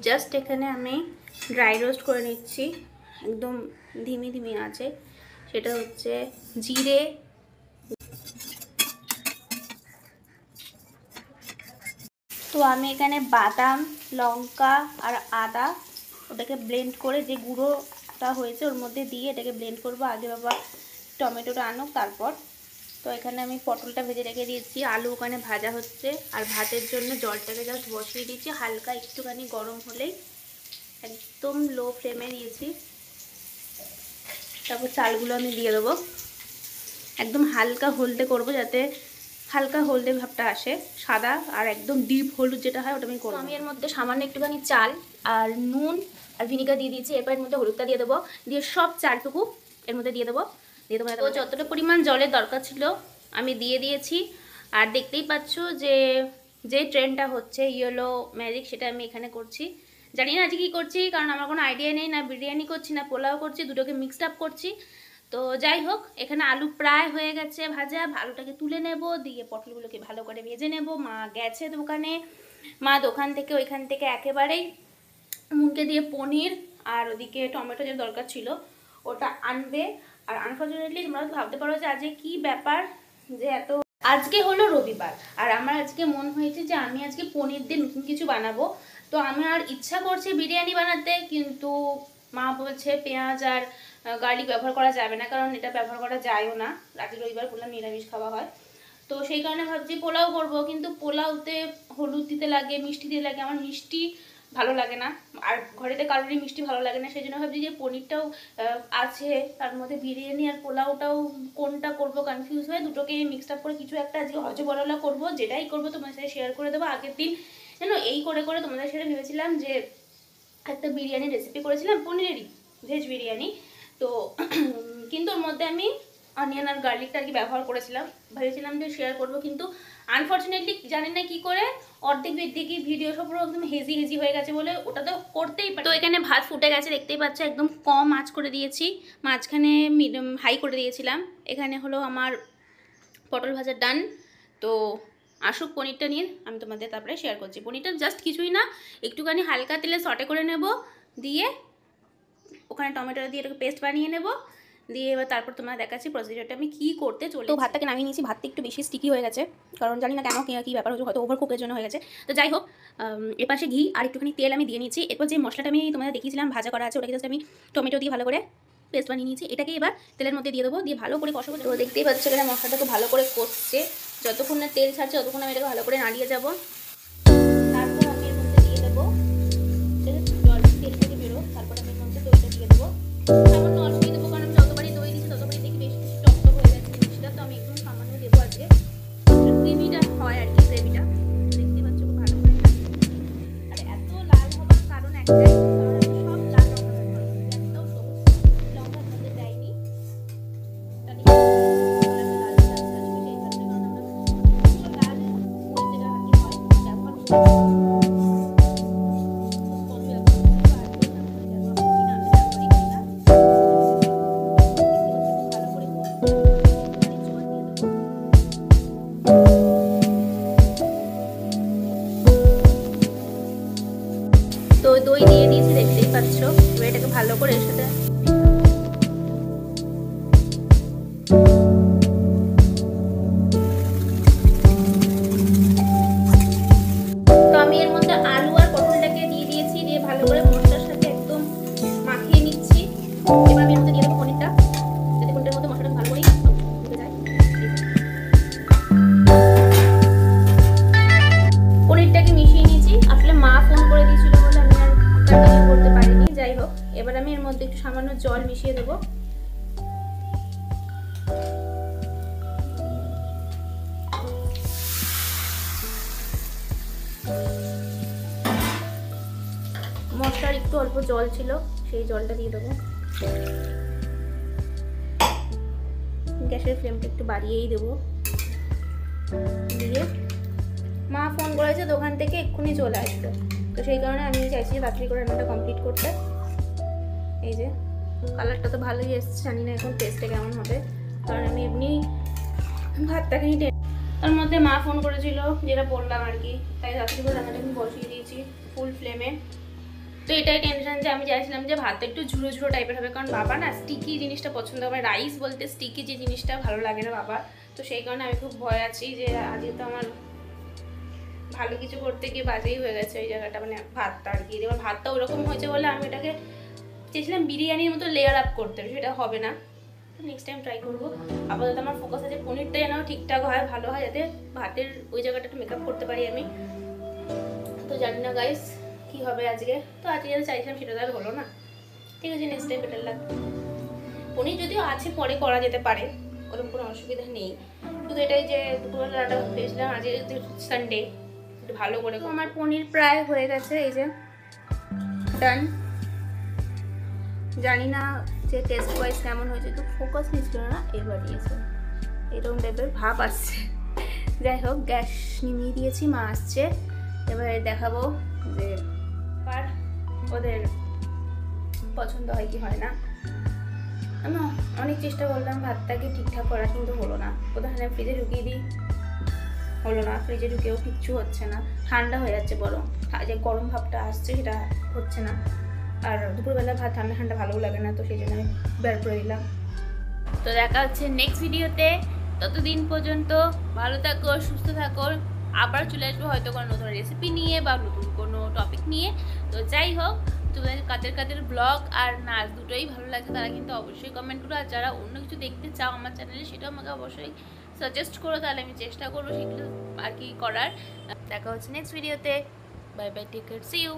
Just এখানে আমি dry roast করে নিচ্ছি একদম ধিমি ধিমি আছে। সেটা হচ্ছে জিরে, তো আমি এখানে বাদাম, লঙ্কা আর আদা ওটাকে ব্লেন্ড করে যে গুঁড়োটা হয়েছে ওর মধ্যে দিয়ে এটাকে ব্লেন্ড করবো। আগে বাবা টমেটোটা আনুক তারপর। তো এখানে আমি পটলটা ভেজে রেখে দিয়েছি, আলু ওখানে ভাজা হচ্ছে, আর ভাতের জন্য জলটাকে জাস্ট বসিয়ে দিয়েছি। হালকা একটুখানি গরম হলেই একদম লো ফ্লেমে দিয়েছি। তারপর চালগুলো আমি দিয়ে দেবো, একদম হালকা হলদে করব যাতে হালকা হলদে ভাবটা আসে, সাদা আর একদম ডিপ হলুদ যেটা হয় ওটা আমি করবো। আমি এর মধ্যে সামান্য একটুখানি চাল আর নুন আর ভিনিগার দিয়ে দিয়েছি। এরপর এর মধ্যে হলুদটা দিয়ে দেবো, দিয়ে সব চালটুকু এর মধ্যে দিয়ে দেবো। তো যতটা পরিমাণ জলের দরকার ছিল আমি দিয়ে দিয়েছি। আর দেখতেই পাচ্ছ যে ট্রেনটা হচ্ছে ইয়েলো ম্যাজিক, সেটা আমি এখানে করছি। জানি না আজকে কী করছি, কারণ আমার কোনো আইডিয়া নেই, না বিরিয়ানি করছি না পোলাও করছি, দুটোকে মিক্সড আপ করছি। তো যাই হোক, এখানে আলু প্রায় হয়ে গেছে ভাজা, আলুটাকে তুলে নেব, দিয়ে পটলগুলোকে ভালো করে ভেজে নেব। মা গেছে দোকানে, মা দোকান থেকে ওইখান থেকে একেবারেই মুনকে দিয়ে পনির আর ওদিকে টমেটো যে দরকার ছিল ওটা আনবে। আর আনফর্চুনেটলি তোমরা ভাবতে পারো যে আজকে কি ব্যাপার, যে এত আজকে হলো রবিবার আর আমার আজকে মন হয়েছে যে আমি আজকে পনির দিয়ে নতুন কিছু বানাবো। তো আমার ইচ্ছা করছে বিরিয়ানি বানাতে, কিন্তু মা বলছে পেঁয়াজ আর গার্লিক ব্যবহার করা যাবে না, কারণ এটা ব্যবহার করা যায়ও না, রাতে রবিবার বললাম নিরামিষ খাওয়া হয়। তো সেই কারণে ভাবছি পোলাও করবো, কিন্তু পোলাওতে হলুদ দিতে লাগে, মিষ্টি দিতে লাগে, আমার মিষ্টি ভালো লাগে না, আর ঘরেতে কারোরই মিষ্টি ভালো লাগে না। সেই জন্য ভাবছি যে পনিরটাও আছে, তার মধ্যে বিরিয়ানি আর পোলাওটাও কোনটা করবো কনফিউজ হয়ে দুটোকে মিক্সড আপ করে কিছু একটা আজকে হজবরলা করবো। যেটাই করবো তোমার সাথে শেয়ার করে দেবো। আগের দিন জানো এই করে করে তোমাদের সাথে ভেবেছিলাম যে একটা বিরিয়ানির রেসিপি করেছিলাম পনিরেরই, ভেজ বিরিয়ানি। তো কিন্তু ওর মধ্যে আমি অনিয়ন আর গার্লিকটা আর কি ব্যবহার করেছিলাম, ভেবেছিলাম যে শেয়ার করবো, কিন্তু আনফর্চুনেটলি জানি না কি করে অর্ধেক দিকে ভিডিও সব পুরো একদম হেজি হয়ে গেছে বলে ওটা তো করতেই পারি। তো এখানে ভাত ফুটে গেছে দেখতেই পাচ্ছ, একদম কম আঁচ করে দিয়েছি, মাঝখানে মিডিয়াম হাই করে দিয়েছিলাম। এখানে হলো আমার পটল ভাজা ডান। তো আসুক পনিরটা নিয়ে আমি তোমাদের তারপরে শেয়ার করছি। পনিরটা জাস্ট কিছুই না, একটুখানি হালকা তেলে সটে করে নেব, দিয়ে ওখানে টমেটো দিয়ে এটাকে পেস্ট বানিয়ে নেব, দিয়ে এবার তারপর তোমরা দেখাচ্ছি প্রসিজারটা আমি কী করতে চলে। তো ভাতটাকে নামিয়ে নিয়েছি, ভাতটা একটু বেশি স্টিকি হয়ে গেছে, কারণ জানি না কেন কী ব্যাপার হচ্ছে, হয়তো ওভার কুকের জন্য হয়ে গেছে। তো যাই হোক, এপাশে ঘি আর একটুখানি তেল আমি দিয়ে নিয়েছি। এরপর যে মশলাটা আমি তোমাদের দেখিয়েছিলাম ভাজা করা আছে, ওটাকে জাস্ট আমি টমেটো দিয়ে ভালো করে পেস্ট বানিয়ে নিয়েছি। এটাকে এবার তেলের মধ্যে দিয়ে দেবো, দিয়ে ভালো করে কষাবো। তো দেখতেই পাচ্ছ এখানে মশলাটাকে ভালো করে কষছে, যতক্ষণ না তেল ছাড়ছে ততক্ষণ আমি এটাকে ভালো করে নাড়িয়ে যাবো। তারপর আমি এর মধ্যে দিয়ে দেবো জল, তেলটাকে বেরো, তারপর আমি এর মধ্যে দইটা দিয়ে দেবো। সামান্য অল্পই দেবো, কারণ আমি যতবারই দই দিচ্ছি ততবারই দেখি বেশ কিছু টক হয়ে গেছে জিনিসটা, তো আমি একদম সামান্য দেবো আজকে, ক্রিমিটা হয় আর কি গ্রেভিটা। দেখতে পাচ্ছ খুব ভালো করে, আর এত লাল হওয়ার কারণ একটাই, কারণ আমি সব লাল লঙ্কা ব্যবহার করি, একটাও সবুজ লঙ্কার মধ্যে দেয়নি। তো দই দিয়ে দিয়েছি দেখতেই পাচ্ছ, এবার এটাকে ভালো করে এর সাথে তো আমি এর মধ্যে আলু আর পটলটাকে দিয়ে দিয়েছি, দিয়ে ভালো করে মশলার সাথে একদম মাখিয়ে নিচ্ছি। এবার আমি এর মধ্যে দিয়ে দেবো পনিরটা, যাতে পনিরের মধ্যে মশলাটা ভালো করেই ঢুকে যায়। পনিরটাকে মিশিয়ে নিয়েছি, আসলে মা ফোন করে দিয়েছিল বলে আমি আর কন্টিনিউ করতে পারিনি। যাই হোক, এবার আমি এর মধ্যে একটু সামান্য জল মিশিয়ে দেবো। মশলার একটু অল্প জল ছিল, সেই জলটা দিয়ে দেবো। গ্যাসের ফ্লেমটা একটু বাড়িয়েই দেবো, দিয়ে মা ফোন করেছে দোকান থেকে, এক্ষুনি চলে আসবে, তো সেই কারণে আমি চাইছি তাড়াতাড়ি করে রান্নাটা কমপ্লিট করতে। এই যে কালারটা তো ভালোই এসছে, জানি না এখন টেস্টটা কেমন হবে, কারণ আমি এমনি ভাতটাকে তার মধ্যে মা ফোন করেছিল, যেটা বললাম আর কি, তাই রাত্রি করে রান্নাটা আমি বসিয়ে দিয়েছি ফুল ফ্লেমে। তো এটাই টেনশন যে আমি চাইছিলাম যে ভাতটা একটু ঝুড়ো ঝুড়ো টাইপের হবে, কারণ বাবা না স্টিকি জিনিসটা পছন্দ করে, রাইস বলতে স্টিকি যে জিনিসটা ভালো লাগে না বাবা। তো সেই কারণে আমি খুব ভয় আছি যে আজকে তো আমার ভালো কিছু করতে গিয়ে বাজেই হয়ে গেছে ওই জায়গাটা, মানে ভাতটা আর কি। এবার ভাতটা ওরকম হয়েছে বলে আমি এটাকে চেয়েছিলাম বিরিয়ানির মতো লেয়ার আপ করতে, সেটা হবে না। নেক্সট টাইম ট্রাই করবো। আপাতত আমার ফোকাস আছে পনিরটা যেন ঠিকঠাক হয়, ভালো হয়, যাতে ভাতের ওই জায়গাটা একটু মেকআপ করতে পারি আমি। তো জানি না গাইস কি হবে আজকে। তো আজকে যেটা চাইছিলাম সেটা তো আর হলো না, ঠিক আছে, নেক্সট টাইম বেটার লাগবে। পনির যদিও আছে, পরে করা যেতে পারে, ওরকম কোনো অসুবিধা নেই। শুধু এটাই যে দুপুরবেলা রান্না ভেবেছিলাম আজকে সানডে একটু ভালো করে। আমার পনির প্রায় হয়ে গেছে, এই যে ডান। জানি না যে টেস্ট ওয়াইজ কেমন হয়েছে, তো ফোকাস নিচ্ছিল না, এবার দিয়েছে এরকম টাইপের ভাব আসছে। যাই হোক, গ্যাস নিমিয়ে দিয়েছি, মা আসছে, এবারে দেখাবো যে আর ওদের পছন্দ হয় কি হয় না। আমি অনেক চেষ্টা করলাম ভাতটাকে ঠিকঠাক করা, কিন্তু হলো না। ওখানে ফ্রিজে ঢুকিয়ে দিই, হলো না, ফ্রিজে ঢুকেও কিচ্ছু হচ্ছে না, ঠান্ডা হয়ে যাচ্ছে, বরং যে গরম ভাবটা আসছে সেটা হচ্ছে না। আর দুপুরবেলা ভাত ঠান্ডা ঠান্ডা ভালোও লাগে না, তো সেই জন্য আমি বের করে দিলাম। তো দেখা হচ্ছে নেক্সট ভিডিওতে, ততদিন পর্যন্ত ভালো থাকো, সুস্থ থাকো। আবার চলে আসবো হয়তো কোনো নতুন রেসিপি নিয়ে বা নতুন কোনো টপিক নিয়ে। তো যাই হোক, তোমাদের কাদের কাদের ব্লগ আর নাচ দুটোই ভালো লাগে তারা কিন্তু অবশ্যই কমেন্ট করো। আর যারা অন্য কিছু দেখতে চাও আমার চ্যানেলে, সেটাও আমাকে অবশ্যই সাজেস্ট করো, তাহলে আমি চেষ্টা করবো সেগুলো আর কি করার। দেখা হচ্ছে নেক্সট ভিডিওতে। Bye bye, take care, see you.